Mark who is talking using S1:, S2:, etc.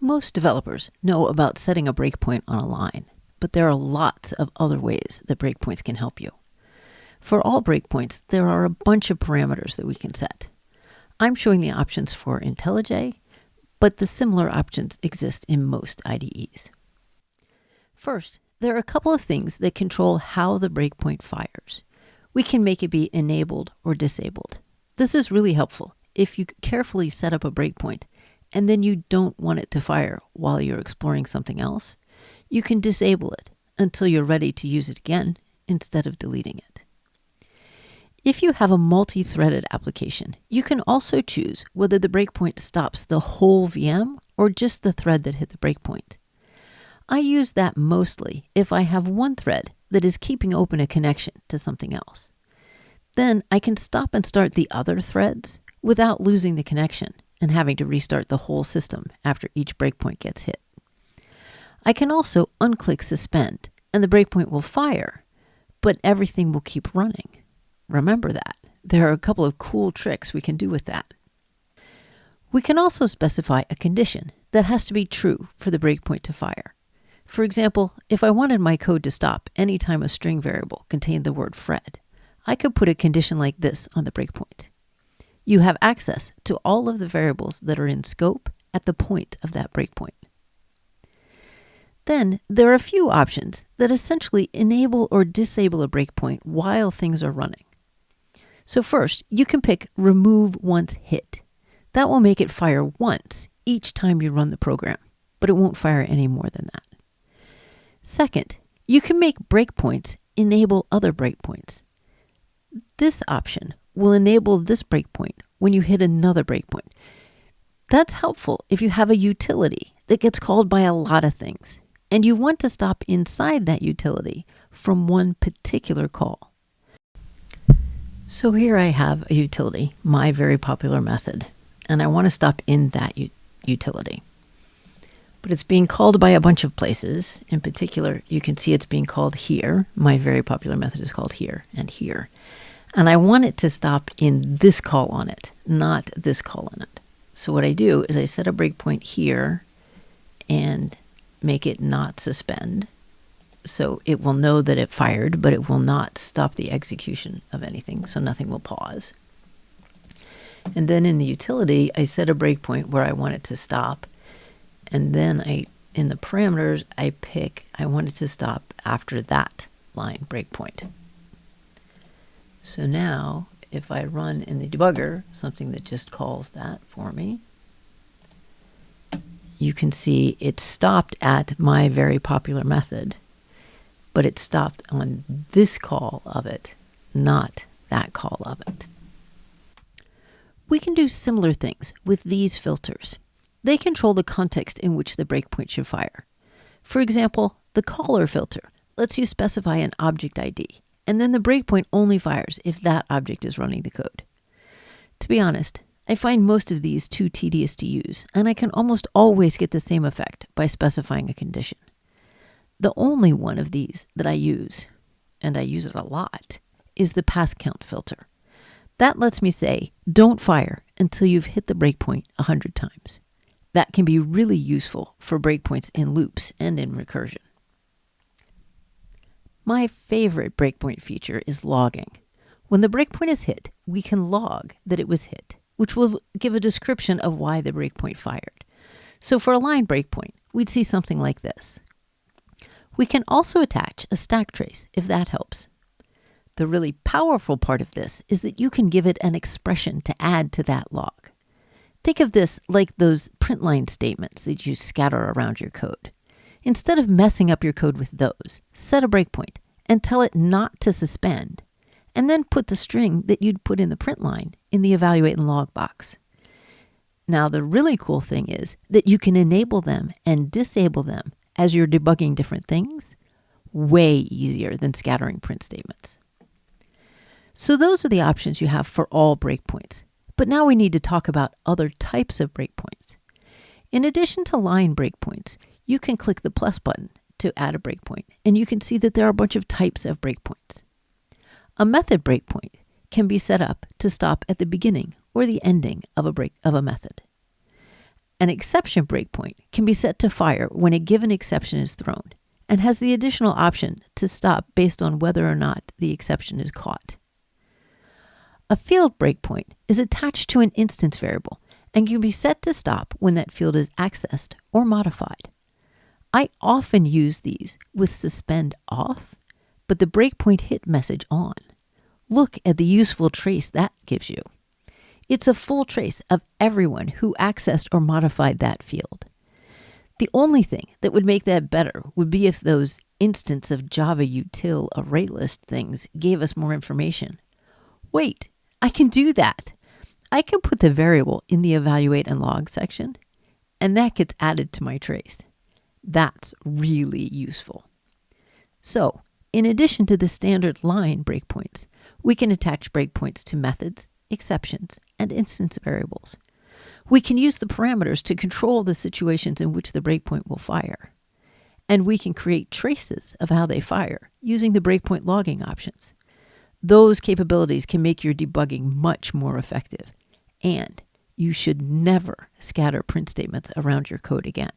S1: Most developers know about setting a breakpoint on a line, but there are lots of other ways that breakpoints can help you. For all breakpoints, there are a bunch of parameters that we can set. I'm showing the options for IntelliJ, but the similar options exist in most IDEs. First, there are a couple of things that control how the breakpoint fires. We can make it be enabled or disabled. This is really helpful if you carefully set up a breakpoint and then you don't want it to fire while you're exploring something else. You can disable it until you're ready to use it again instead of deleting it. If you have a multi-threaded application, you can also choose whether the breakpoint stops the whole VM or just the thread that hit the breakpoint. I use that mostly if I have one thread that is keeping open a connection to something else. Then I can stop and start the other threads without losing the connection and having to restart the whole system after each breakpoint gets hit. I can also unclick suspend and the breakpoint will fire, but everything will keep running. Remember that. There are a couple of cool tricks we can do with that. We can also specify a condition that has to be true for the breakpoint to fire. For example, if I wanted my code to stop anytime a string variable contained the word Fred, I could put a condition like this on the breakpoint. You have access to all of the variables that are in scope at the point of that breakpoint. Then there are a few options that essentially enable or disable a breakpoint while things are running. So first, you can pick Remove Once Hit. That will make it fire once each time you run the program, but it won't fire any more than that. Second, you can make breakpoints enable other breakpoints. This option will enable this breakpoint when you hit another breakpoint. That's helpful if you have a utility that gets called by a lot of things, and you want to stop inside that utility from one particular call. So here I have a utility, my very popular method, and I want to stop in that utility. But it's being called by a bunch of places. In particular, you can see it's being called here. My very popular method is called here and here. And I want it to stop in this call on it, not this call on it. So what I do is I set a breakpoint here and make it not suspend. So it will know that it fired, but it will not stop the execution of anything, so nothing will pause. And then in the utility, I set a breakpoint where I want it to stop. And then in the parameters, I want it to stop after that line breakpoint. So now, if I run in the debugger, something that just calls that for me, you can see it stopped at my very popular method, but it stopped on this call of it, not that call of it. We can do similar things with these filters. They control the context in which the breakpoint should fire. For example, the caller filter lets you specify an object ID, and then the breakpoint only fires if that object is running the code. To be honest, I find most of these too tedious to use, and I can almost always get the same effect by specifying a condition. The only one of these that I use, and I use it a lot, is the pass count filter. That lets me say, don't fire until you've hit the breakpoint 100 times. That can be really useful for breakpoints in loops and in recursion. My favorite breakpoint feature is logging. When the breakpoint is hit, we can log that it was hit, which will give a description of why the breakpoint fired. So for a line breakpoint, we'd see something like this. We can also attach a stack trace if that helps. The really powerful part of this is that you can give it an expression to add to that log. Think of this like those print line statements that you scatter around your code. Instead of messing up your code with those, set a breakpoint and tell it not to suspend, and then put the string that you'd put in the print line in the evaluate and log box. Now, the really cool thing is that you can enable them and disable them as you're debugging different things, way easier than scattering print statements. So those are the options you have for all breakpoints. But now we need to talk about other types of breakpoints. In addition to line breakpoints, you can click the plus button to add a breakpoint, and you can see that there are a bunch of types of breakpoints. A method breakpoint can be set up to stop at the beginning or the ending of a method. An exception breakpoint can be set to fire when a given exception is thrown and has the additional option to stop based on whether or not the exception is caught. A field breakpoint is attached to an instance variable and can be set to stop when that field is accessed or modified. I often use these with suspend off, but the breakpoint hit message on. Look at the useful trace that gives you. It's a full trace of everyone who accessed or modified that field. The only thing that would make that better would be if those instance of Java util array list things gave us more information. Wait, I can do that. I can put the variable in the evaluate and log section, and that gets added to my trace. That's really useful. So, in addition to the standard line breakpoints, we can attach breakpoints to methods, exceptions, and instance variables. We can use the parameters to control the situations in which the breakpoint will fire. And we can create traces of how they fire using the breakpoint logging options. Those capabilities can make your debugging much more effective. And you should never scatter print statements around your code again.